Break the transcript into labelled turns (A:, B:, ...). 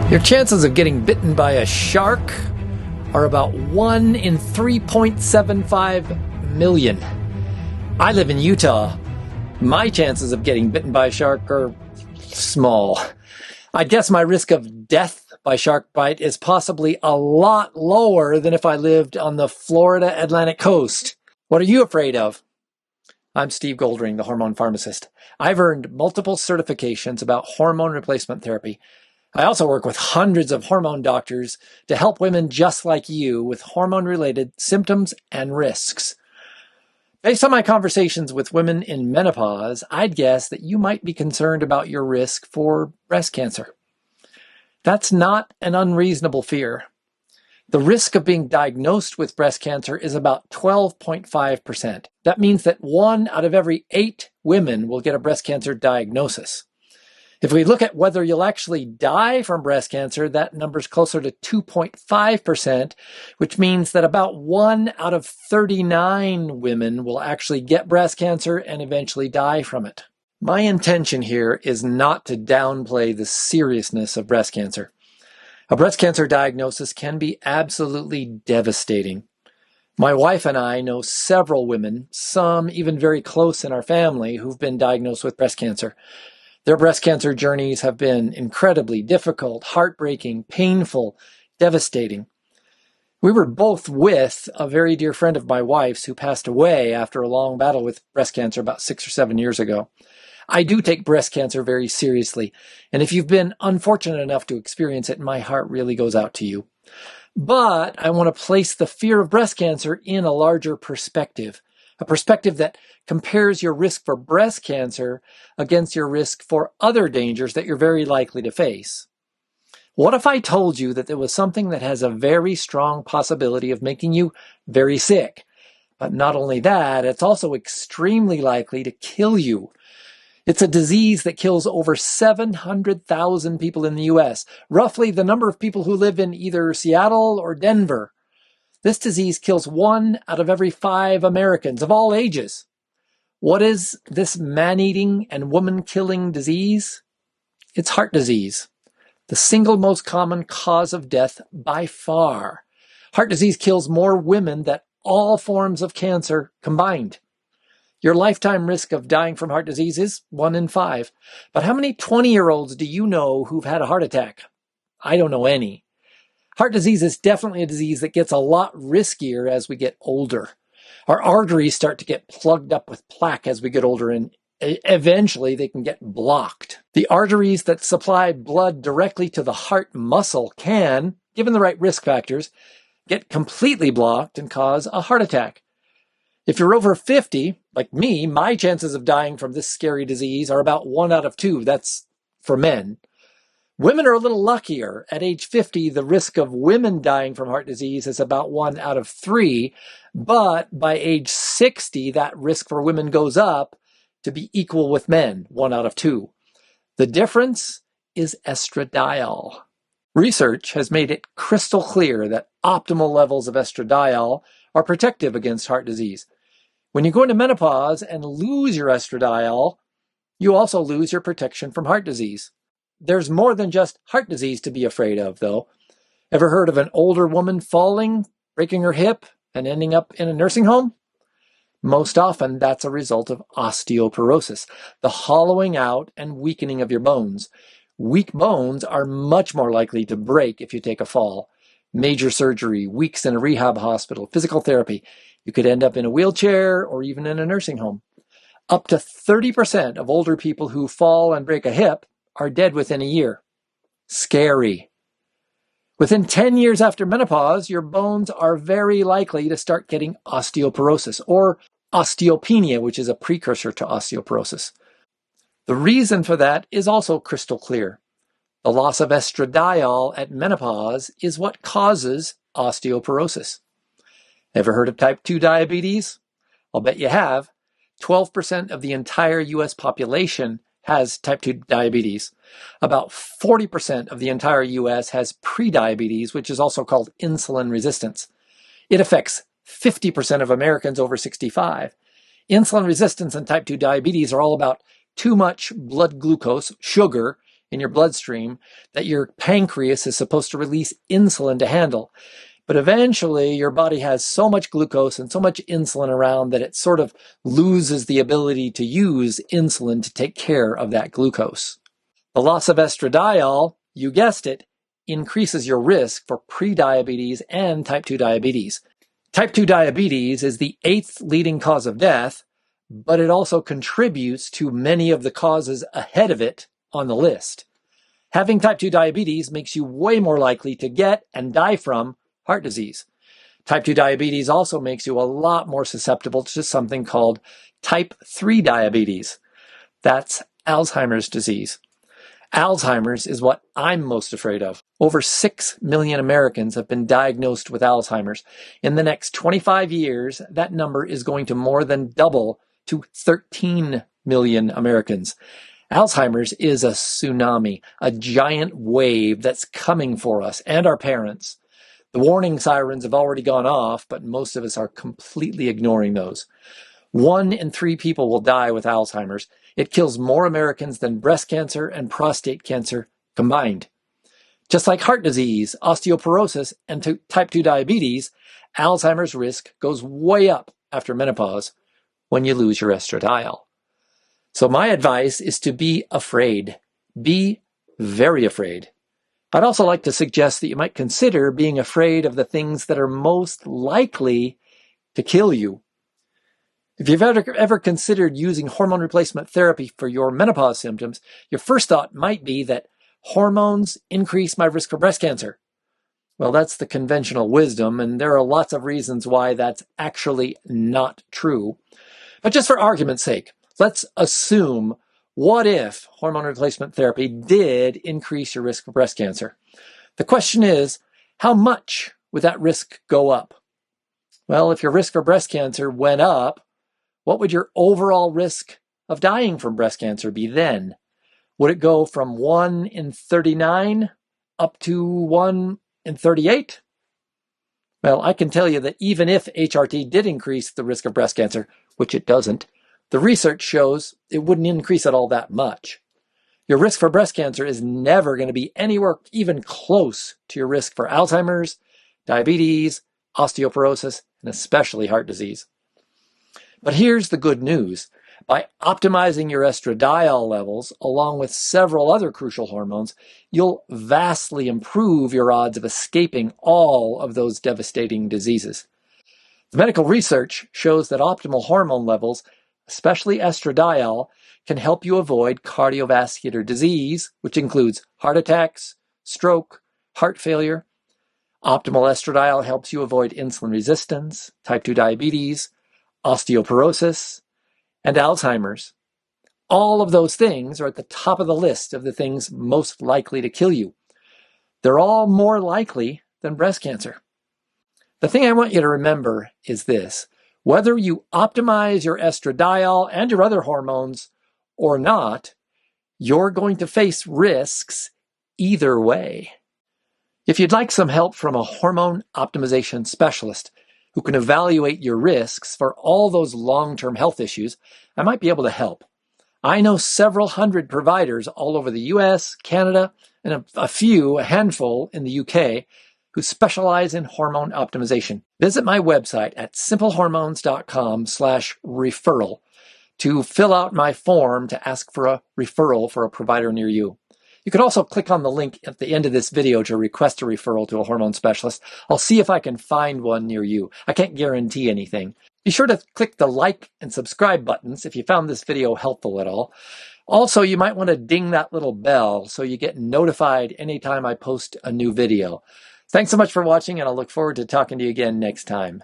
A: Your chances of getting bitten by a shark are about 1 in 3.75 million. I live in Utah. My chances of getting bitten by a shark are small. I guess my risk of death by shark bite is possibly a lot lower than if I lived on the Florida Atlantic coast. What are you afraid of? I'm Steve Goldring, the hormone pharmacist. I've earned multiple certifications about hormone replacement therapy. I also work with hundreds of hormone doctors to help women just like you with hormone-related symptoms and risks. Based on my conversations with women in menopause, I'd guess that you might be concerned about your risk for breast cancer. That's not an unreasonable fear. The risk of being diagnosed with breast cancer is about 12.5%. That means that 1 out of every 8 women will get a breast cancer diagnosis. If we look at whether you'll actually die from breast cancer, that number's closer to 2.5%, which means that about 1 out of 39 women will actually get breast cancer and eventually die from it. My intention here is not to downplay the seriousness of breast cancer. A breast cancer diagnosis can be absolutely devastating. My wife and I know several women, some even very close in our family, who've been diagnosed with breast cancer. Their breast cancer journeys have been incredibly difficult, heartbreaking, painful, devastating. We were both with a very dear friend of my wife's who passed away after a long battle with breast cancer about 6 or 7 years ago. I do take breast cancer very seriously, and if you've been unfortunate enough to experience it, my heart really goes out to you. But I want to place the fear of breast cancer in a larger perspective, a perspective that compares your risk for breast cancer against your risk for other dangers that you're very likely to face. What if I told you that there was something that has a very strong possibility of making you very sick? But not only that, it's also extremely likely to kill you. It's a disease that kills over 700,000 people in the U.S., roughly the number of people who live in either Seattle or Denver. This disease kills 1 out of every 5 Americans of all ages. What is this man-eating and woman-killing disease? It's heart disease, the single most common cause of death by far. Heart disease kills more women than all forms of cancer combined. Your lifetime risk of dying from heart disease is 1 in 5. But how many 20-year-olds do you know who've had a heart attack? I don't know any. Heart disease is definitely a disease that gets a lot riskier as we get older. Our arteries start to get plugged up with plaque as we get older, and eventually they can get blocked. The arteries that supply blood directly to the heart muscle can, given the right risk factors, get completely blocked and cause a heart attack. If you're over 50, like me, my chances of dying from this scary disease are about 1 out of 2. That's for men. Women are a little luckier. At age 50, the risk of women dying from heart disease is about 1 out of 3. But by age 60, that risk for women goes up to be equal with men, 1 out of 2. The difference is estradiol. Research has made it crystal clear that optimal levels of estradiol are protective against heart disease. When you go into menopause and lose your estradiol, you also lose your protection from heart disease. There's more than just heart disease to be afraid of, though. Ever heard of an older woman falling, breaking her hip, and ending up in a nursing home? Most often, that's a result of osteoporosis, the hollowing out and weakening of your bones. Weak bones are much more likely to break if you take a fall. Major surgery, weeks in a rehab hospital, physical therapy. You could end up in a wheelchair or even in a nursing home. Up to 30% of older people who fall and break a hip are dead within a year. Scary. Within 10 years after menopause, your bones are very likely to start getting osteoporosis or osteopenia, which is a precursor to osteoporosis. The reason for that is also crystal clear. The loss of estradiol at menopause is what causes osteoporosis. Ever heard of type 2 diabetes? I'll bet you have. 12% of the entire U.S. population has type 2 diabetes. About 40% of the entire U.S. has prediabetes, which is also called insulin resistance. It affects 50% of Americans over 65. Insulin resistance and type 2 diabetes are all about too much blood glucose, sugar, in your bloodstream that your pancreas is supposed to release insulin to handle. But eventually your body has so much glucose and so much insulin around that it sort of loses the ability to use insulin to take care of that glucose. The loss of estradiol, you guessed it, increases your risk for prediabetes and type 2 diabetes. Type 2 diabetes is the 8th leading cause of death, but it also contributes to many of the causes ahead of it on the list. Having type 2 diabetes makes you way more likely to get and die from heart disease. Type 2 diabetes also makes you a lot more susceptible to something called type 3 diabetes. That's Alzheimer's disease. Alzheimer's is what I'm most afraid of. Over 6 million Americans have been diagnosed with Alzheimer's. In the next 25 years, that number is going to more than double to 13 million Americans. Alzheimer's is a tsunami, a giant wave that's coming for us and our parents. The warning sirens have already gone off, but most of us are completely ignoring those. 1 in 3 people will die with Alzheimer's. It kills more Americans than breast cancer and prostate cancer combined. Just like heart disease, osteoporosis, and type 2 diabetes, Alzheimer's risk goes way up after menopause when you lose your estradiol. So my advice is to be afraid. Be very afraid. I'd also like to suggest that you might consider being afraid of the things that are most likely to kill you. If you've ever considered using hormone replacement therapy for your menopause symptoms, your first thought might be that hormones increase my risk for breast cancer. Well, that's the conventional wisdom, and there are lots of reasons why that's actually not true. But just for argument's sake, let's assume, what if hormone replacement therapy did increase your risk for breast cancer? The question is, how much would that risk go up? Well, if your risk for breast cancer went up, what would your overall risk of dying from breast cancer be then? Would it go from 1 in 39 up to 1 in 38? Well, I can tell you that even if HRT did increase the risk of breast cancer, which it doesn't, the research shows it wouldn't increase it all that much. Your risk for breast cancer is never going to be anywhere even close to your risk for Alzheimer's, diabetes, osteoporosis, and especially heart disease. But here's the good news. By optimizing your estradiol levels, along with several other crucial hormones, you'll vastly improve your odds of escaping all of those devastating diseases. The medical research shows that optimal hormone levels, especially estradiol, can help you avoid cardiovascular disease, which includes heart attacks, stroke, heart failure. Optimal estradiol helps you avoid insulin resistance, type 2 diabetes, osteoporosis, and Alzheimer's. All of those things are at the top of the list of the things most likely to kill you. They're all more likely than breast cancer. The thing I want you to remember is this. Whether you optimize your estradiol and your other hormones or not, you're going to face risks either way. If you'd like some help from a hormone optimization specialist who can evaluate your risks for all those long-term health issues, I might be able to help. I know several hundred providers all over the US, Canada, and a handful in the UK who specialize in hormone optimization. Visit my website at simplehormones.com/referral to fill out my form to ask for a referral for a provider near you. You can also click on the link at the end of this video to request a referral to a hormone specialist. I'll see if I can find one near you. I can't guarantee anything. Be sure to click the like and subscribe buttons if you found this video helpful at all. Also, you might want to ding that little bell so you get notified anytime I post a new video. Thanks so much for watching, and I'll look forward to talking to you again next time.